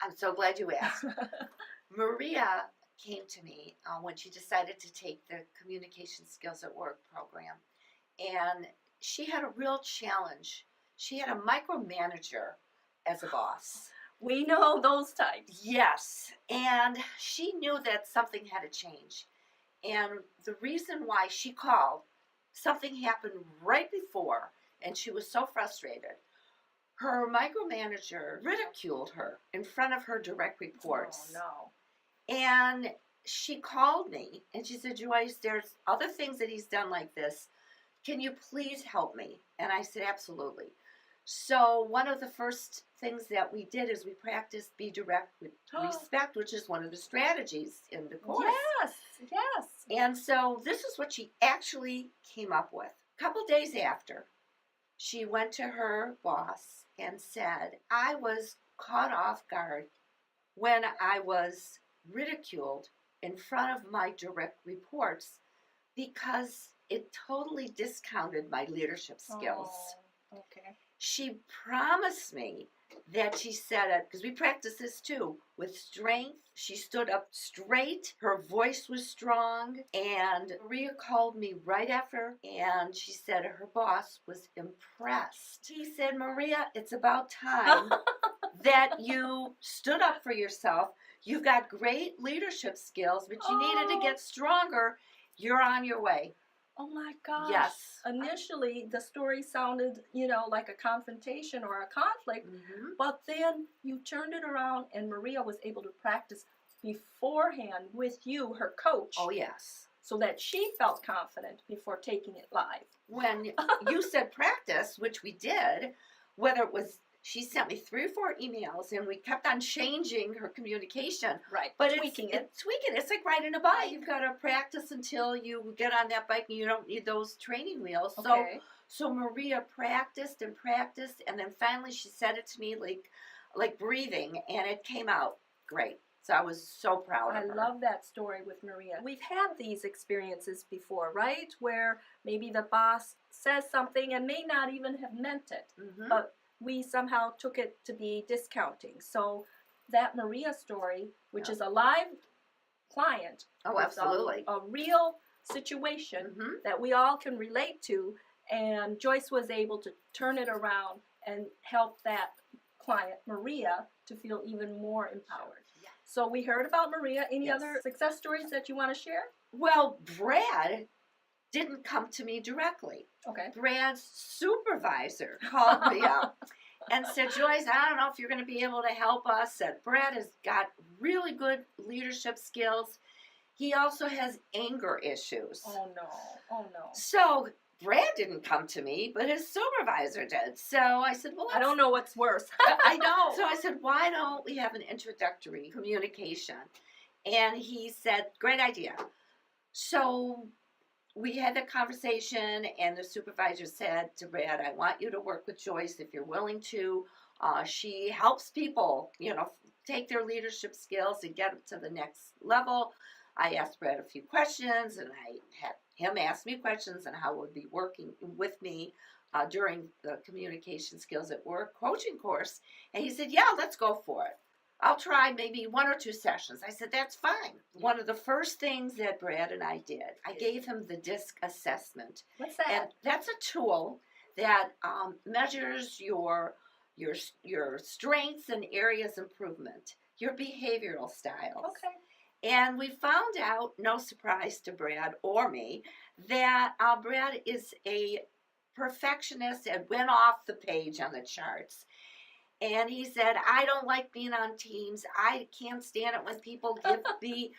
I'm so glad you asked. Maria came to me when she decided to take the Communication Skills at Work program, and she had a real challenge. She had a micromanager as a boss. We know those types. Yes, and she knew that something had to change. And the reason why she called, something happened right before, and she was so frustrated. Her micromanager ridiculed her in front of her direct reports. Oh, no. And she called me and she said, Joyce, there's other things that he's done like this. Can you please help me? And I said, absolutely. So one of the first things that we did is we practiced Be Direct with Respect, which is one of the strategies in the course. Yes, yes. And so this is what she actually came up with. A couple days after, she went to her boss and said, I was caught off guard when I was ridiculed in front of my direct reports because it totally discounted my leadership skills. Oh, okay. She promised me that she said it, because we practice this too, with strength. She stood up straight, her voice was strong, and Maria called me right after, and she said her boss was impressed. He said, Maria, it's about time that you stood up for yourself. You've got great leadership skills, but you needed to get stronger. You're on your way. Oh my gosh. Yes. Initially, the story sounded, like a confrontation or a conflict, but then you turned it around and Maria was able to practice beforehand with you, her coach. Oh, yes. So that she felt confident before taking it live. When you said practice, which we did, whether it was, she sent me 3 or 4 emails, and we kept on changing her communication. Right, but tweaking it. It's like riding a bike. You've got to practice until you get on that bike, and you don't need those training wheels. Okay. So Maria practiced, and then finally she said it to me like breathing, and it came out great. So I was so proud of her. I love that story with Maria. We've had these experiences before, right? Where maybe the boss says something and may not even have meant it, but we somehow took it to be discounting. So that Maria story, which is a live client, absolutely, a real situation that we all can relate to, and Joyce was able to turn it around and help that client, Maria, to feel even more empowered. Yes. So we heard about Maria. Any other success stories that you want to share? Well, Brad didn't come to me directly. Okay. Brad's supervisor called me up and said, Joyce, I don't know if you're going to be able to help us. Said Brad has got really good leadership skills. He also has anger issues. Oh, no. So Brad didn't come to me, but his supervisor did. So I said, well, I don't know what's worse. I know. So I said, why don't we have an introductory communication? And he said, great idea. So we had the conversation, and the supervisor said to Brad, I want you to work with Joyce if you're willing to. She helps people, take their leadership skills and get them to the next level. I asked Brad a few questions, and I had him ask me questions on how it would be working with me during the Communication Skills at Work coaching course. And he said, yeah, let's go for it. I'll try maybe 1 or 2 sessions. I said, that's fine. One of the first things that Brad and I did, I gave him the DISC assessment. What's that? And that's a tool that measures your strengths and areas improvement, your behavioral styles. Okay. And we found out, no surprise to Brad or me, that Brad is a perfectionist and went off the page on the charts. And he said, I don't like being on teams. I can't stand it when people give me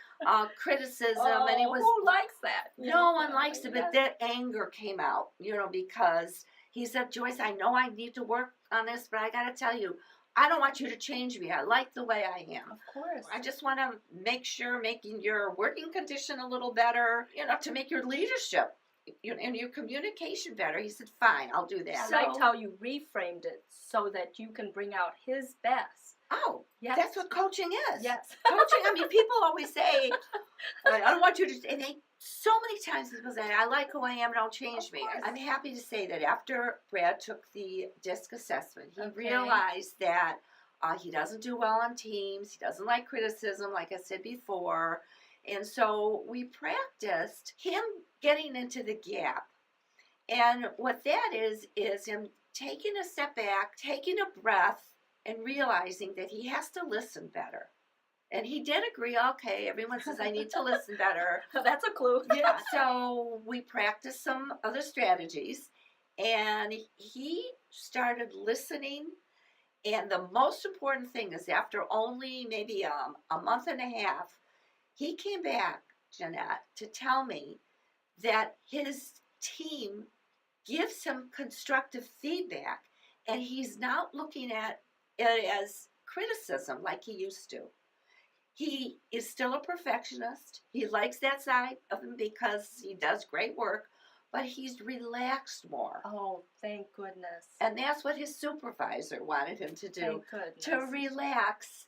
criticism. And he was, who likes that? No one likes it, but that anger came out, because he said, Joyce, I know I need to work on this, but I got to tell you, I don't want you to change me. I like the way I am. Of course. I just want to make sure making your working condition a little better, to make your leadership and your communication better. He said, fine, I'll do that. I liked how you reframed it so that you can bring out his best. Oh, yes. That's what coaching is. Yes. Coaching, people always say, I don't want you to, and so many times people say, I like who I am, don't change me. I'm happy to say that after Brad took the DISC assessment, he realized that He doesn't do well on teams. He doesn't like criticism, like I said before. And so we practiced him getting into the gap. And what that is him taking a step back, taking a breath, and realizing that he has to listen better. And he did agree, okay, everyone says I need to listen better. That's a clue. Yeah. So we practiced some other strategies, and he started listening. And the most important thing is after only maybe a month and a half, he came back, Janette, to tell me that his team gives him constructive feedback, and he's not looking at it as criticism like he used to. He is still a perfectionist. He likes that side of him because he does great work, but he's relaxed more. Oh, thank goodness. And that's what his supervisor wanted him to do. Thank goodness. To relax,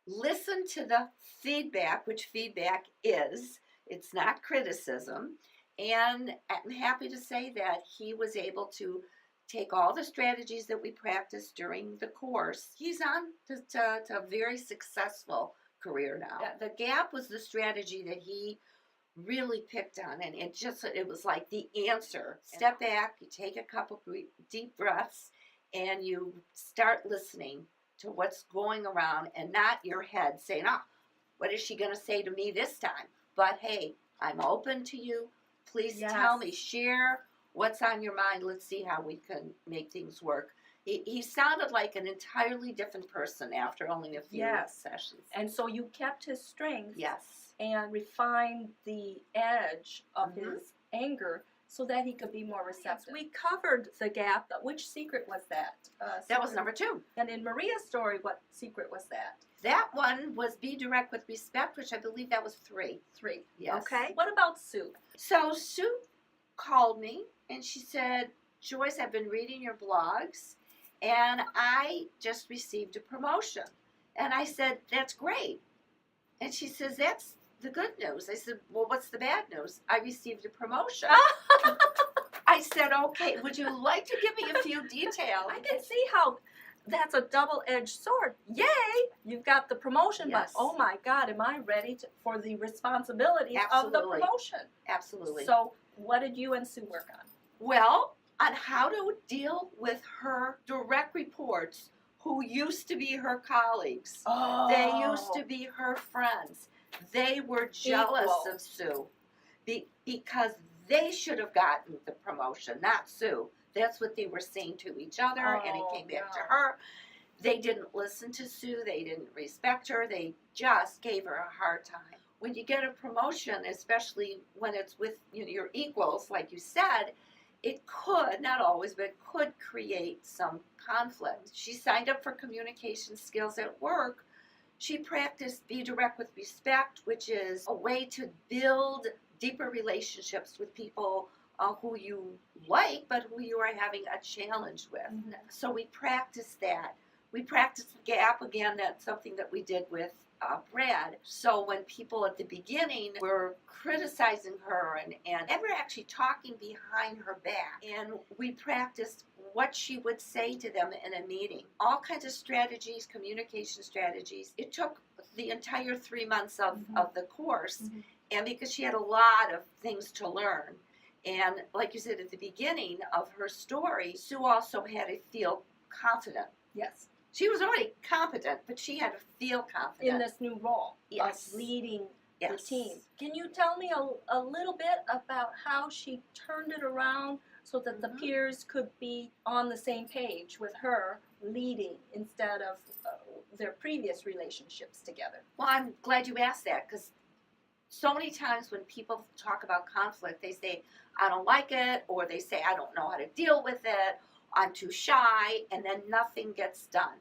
listen to the feedback, which feedback is. It's not criticism. And I'm happy to say that he was able to take all the strategies that we practiced during the course. He's on to a very successful career now. The gap was the strategy that he really picked on, and it was like the answer. Step back, you take a couple deep breaths, and you start listening to what's going around, and not your head saying, what is she going to say to me this time? But hey, I'm open to you. Please tell me, share what's on your mind. Let's see how we can make things work. He sounded like an entirely different person after only a few sessions. And so you kept his strength. Yes. And refined the edge of his anger so that he could be more receptive. We covered the gap, but which secret was that? That was number 2. And in Maria's story, what secret was that? That one was be direct with respect, which I believe that was 3. 3. Yes. Okay. What about Sue? So Sue called me and she said, Joyce, I've been reading your blogs and I just received a promotion. And I said, that's great. And she says, that's the good news. I said, well, what's the bad news? I received a promotion. I said, okay, would you like to give me a few details? I can see how that's a double-edged sword. Yay, you've got the promotion, but oh my God, am I ready for the responsibilities of the promotion? Absolutely. So what did you and Sue work on? Well, on how to deal with her direct reports who used to be her colleagues. Oh. They used to be her friends. They were jealous of Sue because they should have gotten the promotion, not Sue. That's what they were saying to each other, and it came back to her. They didn't listen to Sue. They didn't respect her. They just gave her a hard time. When you get a promotion, especially when it's with your equals, like you said, it could, not always, but it could create some conflict. She signed up for communication skills at work. She practiced be direct with respect, which is a way to build deeper relationships with people who you like, but who you are having a challenge with. Mm-hmm. So we practiced that. We practiced the gap. Again, that's something that we did with Brad. So when people at the beginning were criticizing her and ever actually talking behind her back, and we practiced what she would say to them in a meeting. All kinds of strategies, communication strategies. It took the entire 3 months of the course, and because she had a lot of things to learn. And like you said at the beginning of her story, Sue also had to feel confident. Yes. She was already competent, but she had to feel confident. In this new role of leading the team. Can you tell me a little bit about how she turned it around so that the peers could be on the same page with her leading instead of their previous relationships together? Well, I'm glad you asked that because so many times when people talk about conflict, they say, I don't like it, or they say, I don't know how to deal with it, I'm too shy, and then nothing gets done.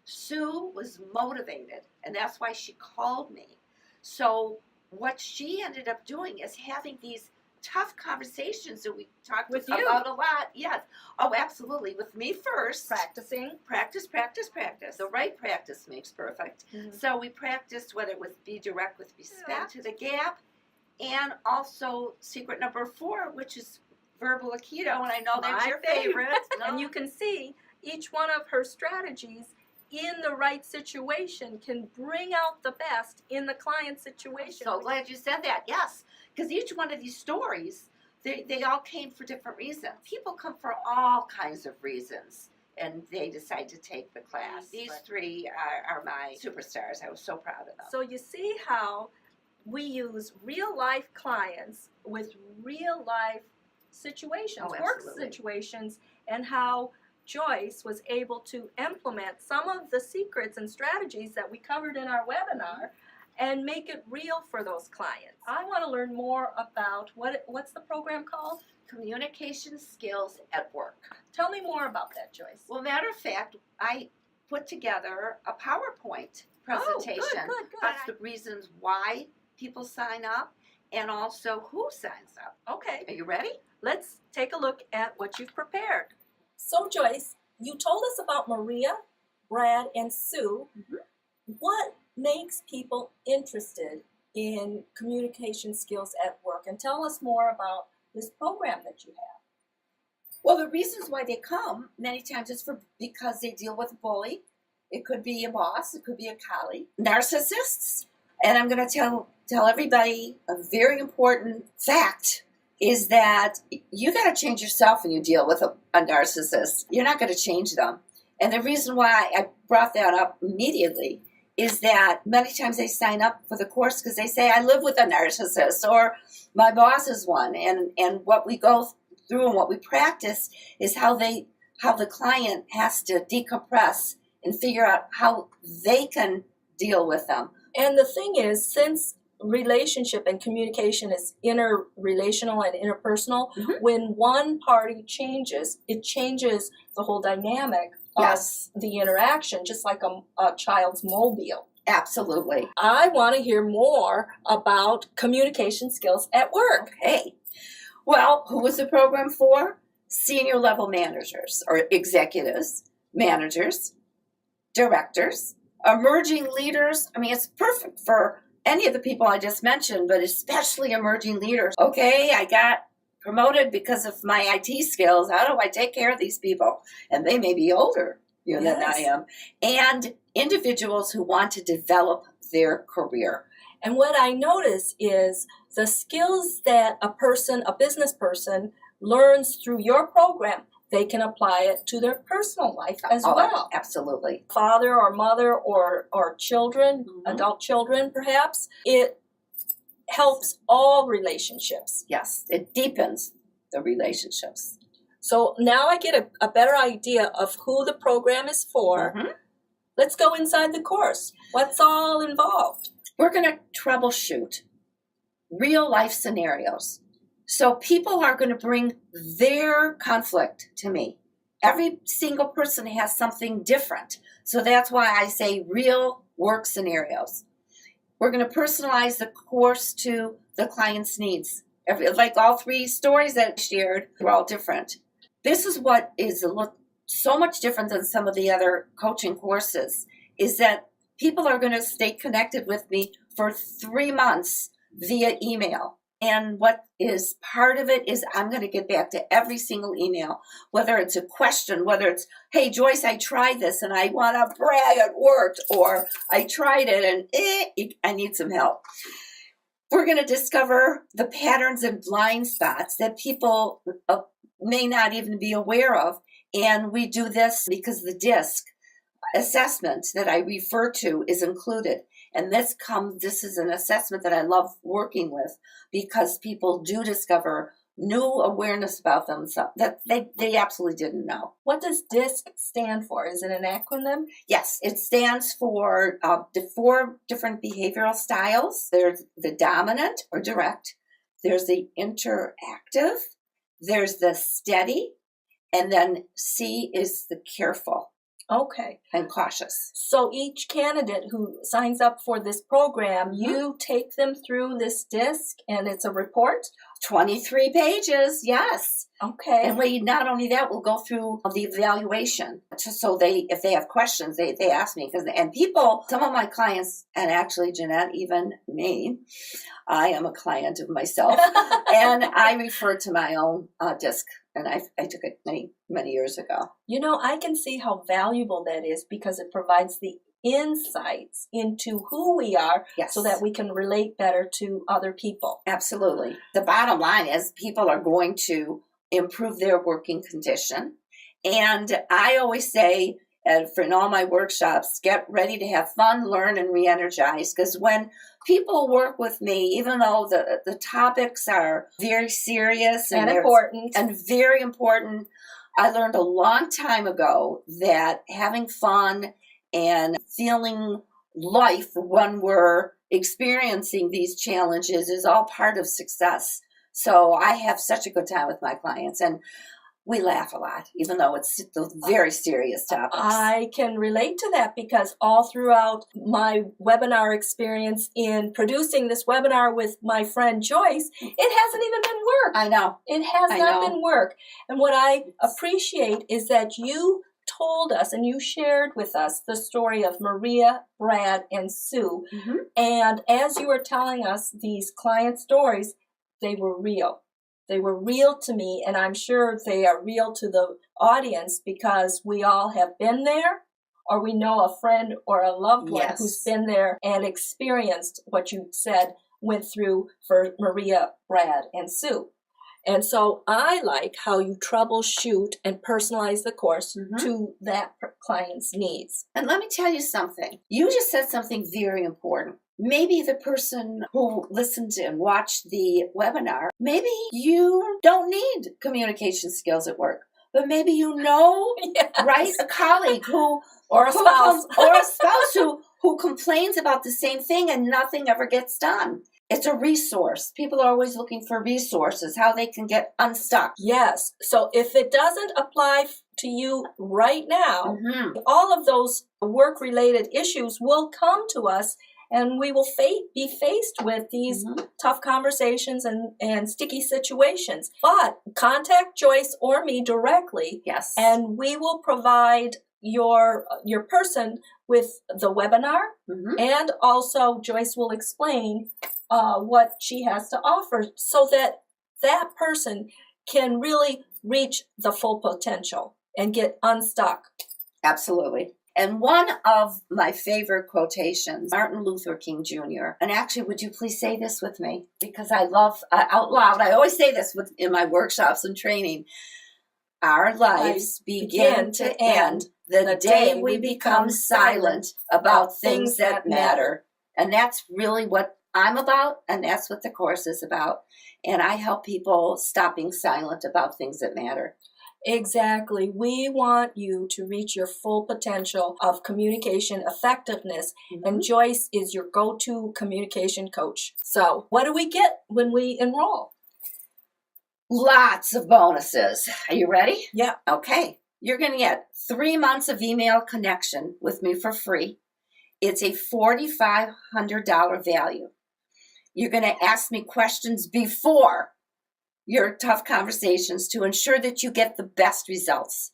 Sue was motivated, and that's why she called me. So what she ended up doing is having these tough conversations that we talked about a lot. Yes. Oh, absolutely. With me first. Practicing. Practice. The right practice makes perfect. So we practiced whether it was be direct with respect to the gap, and also secret number 4, which is verbal aikido, and I know that's your favorite. And you can see each one of her strategies in the right situation can bring out the best in the client situation. So glad you said that. Yes, because each one of these stories, they all came for different reasons. People come for all kinds of reasons, and they decide to take the class. These three are my superstars. I was so proud of them. So you see how we use real life clients with real life situations, work situations, and how Joyce was able to implement some of the secrets and strategies that we covered in our webinar and make it real for those clients. I want to learn more about what's the program called? Communication Skills at Work. Tell me more about that, Joyce. Well, matter of fact, I put together a PowerPoint presentation. Oh, good. That's the reasons why people sign up and also who signs up. Okay. Are you ready? Let's take a look at what you've prepared. So, Joyce, you told us about Maria, Brad, and Sue. What makes people interested in communication skills at work? And tell us more about this program that you have. Well, the reasons why they come many times is because they deal with a bully. It could be a boss. It could be a colleague. Narcissists. And I'm going to tell everybody a very important fact is that you got to change yourself when you deal with a narcissist. You're not going to change them. And the reason why I brought that up immediately is that many times they sign up for the course because they say, I live with a narcissist or my boss is one. And what we go through and what we practice is how the client has to decompress and figure out how they can deal with them. And the thing is, since relationship and communication is interrelational and interpersonal, when one party changes, it changes the whole dynamic of the interaction, just like a child's mobile. Absolutely. I want to hear more about communication skills at work. Okay. Well, who was the program for? Senior level managers or executives, managers, directors, emerging leaders. I mean, it's perfect for any of the people I just mentioned, but especially emerging leaders. Okay, I got promoted because of my IT skills. How do I take care of these people? And they may be older than I am. And individuals who want to develop their career. And what I notice is the skills that a business person learns through your program, they can apply it to their personal life as well. Absolutely. Father or mother or children, adult children perhaps, it helps all relationships. Yes, it deepens the relationships. So now I get a better idea of who the program is for. Let's go inside the course. What's all involved? We're going to troubleshoot real life scenarios. So people are going to bring their conflict to me. Every single person has something different. So that's why I say real work scenarios. We're going to personalize the course to the client's needs. Like all three stories that I shared, they're all different. This is what is so much different than some of the other coaching courses, is that people are going to stay connected with me for 3 months via email. And what is part of it is I'm going to get back to every single email, whether it's a question, whether it's, hey, Joyce, I tried this and I want to brag it worked, or I tried it and I need some help. We're going to discover the patterns and blind spots that people may not even be aware of. And we do this because the DISC assessment that I refer to is included. And this is an assessment that I love working with because people do discover new awareness about themselves that they absolutely didn't know. What does DISC stand for? Is it an acronym? Yes, it stands for the 4 different behavioral styles. There's the dominant or direct. There's the interactive. There's the steady. And then C is the careful. Okay. And cautious. So each candidate who signs up for this program, you take them through this DISC and it's a report? 23 pages, yes. Okay. And not only that, we'll go through the evaluation. So if they have questions, they ask me. And people, some of my clients, and actually Janette, even me, I am a client of myself. And I refer to my own DISC and I took it many years ago. You know, I can see how valuable that is because it provides the insights into who we are Yes. so that we can relate better to other people. Absolutely. The bottom line is people are going to improve their working condition. And I always say, in all my workshops, get ready to have fun, learn, and re-energize. Because when people work with me, even though the topics are very serious and important and very important, I learned a long time ago that having fun and feeling life when we're experiencing these challenges is all part of success. So I have such a good time with my clients, and we laugh a lot, even though it's very serious topics. I can relate to that because all throughout my webinar experience in producing this webinar with my friend Joyce, it hasn't even been work. I know. It has not been work. And what I appreciate is that you told us and you shared with us the story of Maria, Brad, and Sue. Mm-hmm. And as you were telling us these client stories, they were real. They were real to me, and I'm sure they are real to the audience because we all have been there, or we know a friend or a loved one who's been there and experienced what you said went through for Maria, Brad, and Sue. And so I like how you troubleshoot and personalize the course to that client's needs. And let me tell you something. You just said something very important. Maybe the person who listened and watched the webinar, maybe you don't need communication skills at work, but maybe you know, right, a colleague who or a spouse who complains about the same thing and nothing ever gets done. It's a resource. People are always looking for resources, how they can get unstuck. Yes. So if it doesn't apply to you right now, all of those work-related issues will come to us, and we will be faced with these tough conversations and sticky situations. But contact Joyce or me directly, and we will provide your person with the webinar, and also Joyce will explain what she has to offer so that that person can really reach the full potential and get unstuck. Absolutely. And one of my favorite quotations, Martin Luther King Jr., and actually, would you please say this with me? Because I love, out loud, I always say this in my workshops and training. Our lives begin to end the day we become silent about things that matter. And that's really what I'm about, and that's what the course is about. And I help people stop being silent about things that matter. Exactly. We want you to reach your full potential of communication effectiveness, and Joyce is your go-to communication coach. So what do we get when we enroll? Lots of bonuses. Are you ready? Yeah. Okay. You're going to get 3 months of email connection with me for free. It's a $4,500 value. You're going to ask me questions before your tough conversations to ensure that you get the best results.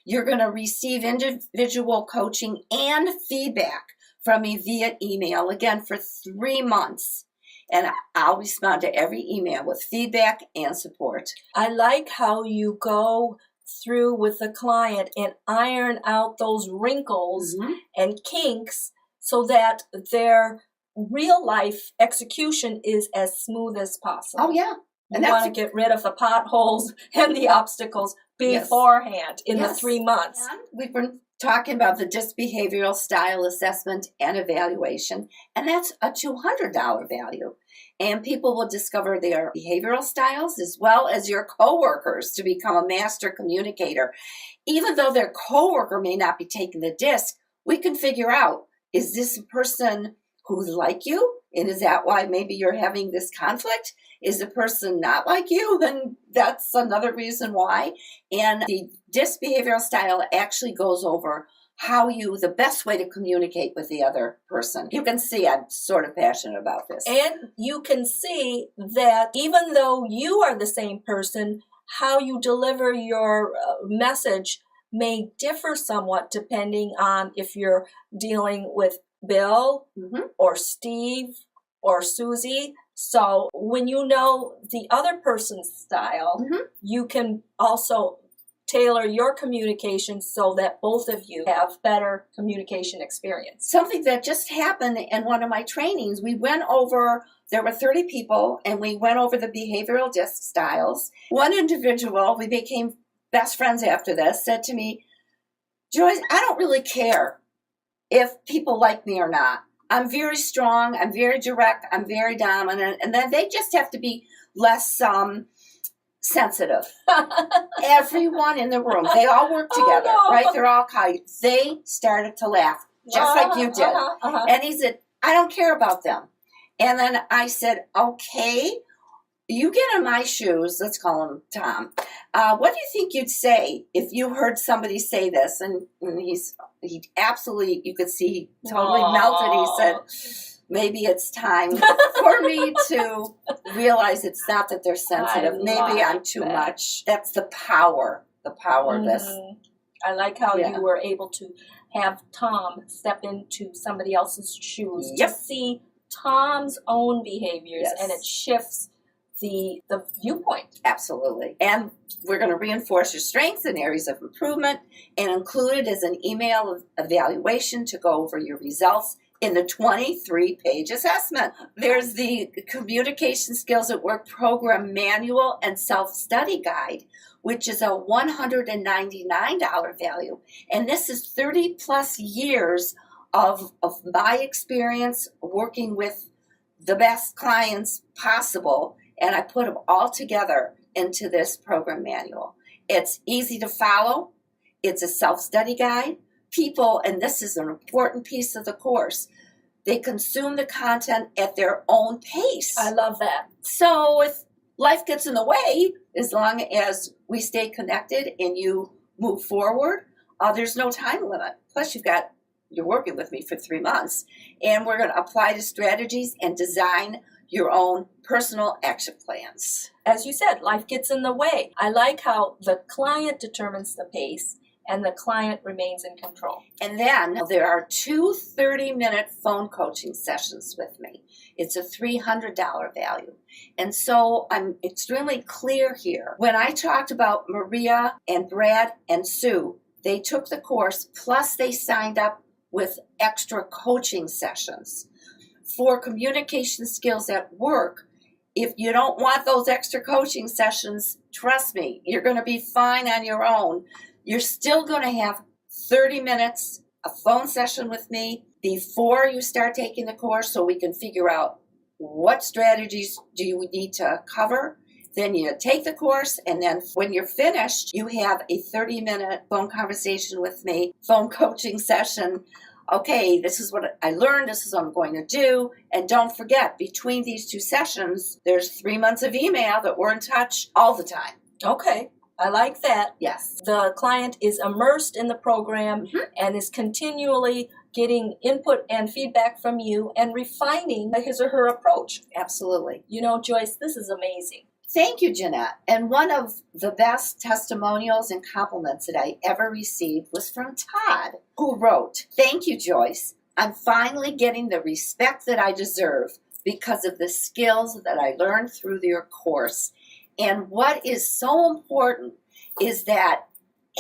You're going to receive individual coaching and feedback from me via email, again, for 3 months. And I'll respond to every email with feedback and support. I like how you go through with the client and iron out those wrinkles and kinks so that their real life execution is as smooth as possible. Oh, yeah. You want to get rid of the potholes and the obstacles beforehand in the 3 months. And we've been talking about the DISC behavioral style assessment and evaluation, and that's a $200 value. And people will discover their behavioral styles as well as your coworkers to become a master communicator. Even though their coworker may not be taking the DISC, we can figure out, is this a person who's like you? And is that why maybe you're having this conflict? Is the person not like you? Then that's another reason why. And the DISC behavioral style actually goes over the best way to communicate with the other person. You can see I'm sort of passionate about this. And you can see that even though you are the same person, how you deliver your message may differ somewhat depending on if you're dealing with Bill or Steve or Susie. So when you know the other person's style, you can also tailor your communication so that both of you have better communication experience. Something that just happened in one of my trainings, we went over, there were 30 people, and we went over the behavioral disc styles. One individual, we became best friends after this, said to me, Joyce, I don't really care if people like me or not. I'm very strong, I'm very direct, I'm very dominant, and then they just have to be less sensitive. Everyone in the room, they all work together, right? They're all kind. They started to laugh, just like you did. And he said, I don't care about them. And then I said, okay, you get in my shoes, let's call him Tom. What do you think you'd say if you heard somebody say this? And he absolutely, you could see he totally melted. He said, maybe it's time for me to realize it's not that they're sensitive. Maybe I'm too much. That's the power of this. I like how you were able to have Tom step into somebody else's shoes to see Tom's own behaviors, and it shifts the viewpoint. Absolutely. And we're going to reinforce your strengths and areas of improvement, and included is an email evaluation to go over your results in the 23-page assessment. There's the Communication Skills at Work Program Manual and Self-Study Guide, which is a $199 value. And this is 30 plus years of my experience working with the best clients possible, and I put them all together into this program manual. It's easy to follow. It's a self-study guide. People, and this is an important piece of the course, they consume the content at their own pace. I love that. So if life gets in the way, as long as we stay connected and you move forward, there's no time limit. Plus you're working with me for 3 months, and we're going to apply the strategies and design your own personal action plans. As you said, life gets in the way. I like how the client determines the pace and the client remains in control. And then there are 2 30-minute phone coaching sessions with me. It's a $300 value. And so I'm extremely clear here. When I talked about Maria and Brad and Sue, they took the course, plus they signed up with extra coaching sessions. For communication skills at work, if you don't want those extra coaching sessions, trust me, you're going to be fine on your own. You're still going to have 30 minutes, a phone session with me before you start taking the course, so we can figure out what strategies do you need to cover. Then you take the course, and then when you're finished, you have a 30-minute phone conversation with me, phone coaching session. Okay, this is what I learned, this is what I'm going to do. And don't forget, between these 2 sessions, there's 3 months of email that we're in touch all the time. Okay, I like that. Yes. The client is immersed in the program and is continually getting input and feedback from you and refining his or her approach. Absolutely. You know, Joyce, this is amazing. Thank you, Janette. And one of the best testimonials and compliments that I ever received was from Todd, who wrote, "Thank you, Joyce. I'm finally getting the respect that I deserve because of the skills that I learned through your course. And what is so important is that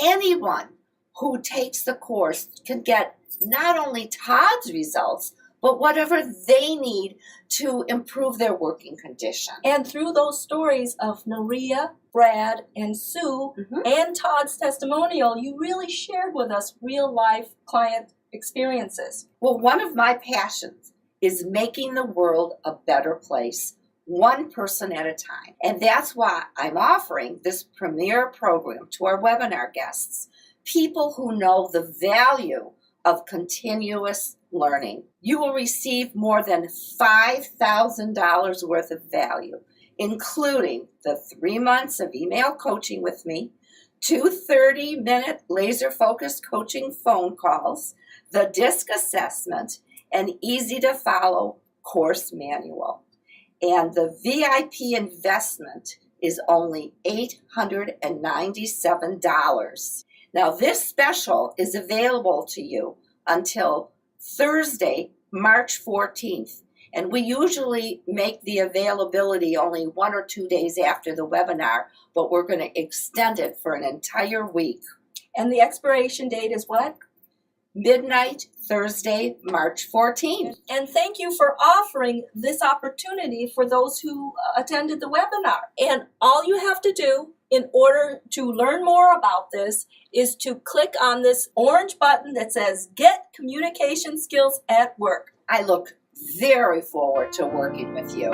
anyone who takes the course can get not only Todd's results, but whatever they need to improve their working condition." And through those stories of Maria, Brad, and Sue, and Todd's testimonial, you really shared with us real-life client experiences. Well, one of my passions is making the world a better place, one person at a time. And that's why I'm offering this premier program to our webinar guests, people who know the value of continuous learning. You will receive more than $5,000 worth of value, including the 3 months of email coaching with me, 2 30-minute laser-focused coaching phone calls, the DISC assessment, an easy-to-follow course manual. And the VIP investment is only $897. Now, this special is available to you until Thursday, March 14th. And we usually make the availability only 1 or 2 days after the webinar, but we're going to extend it for an entire week. And the expiration date is what? Midnight, Thursday, March 14th. And thank you for offering this opportunity for those who attended the webinar. And all you have to do in order to learn more about this is to click on this orange button that says Get Communication Skills at Work. I look very forward to working with you.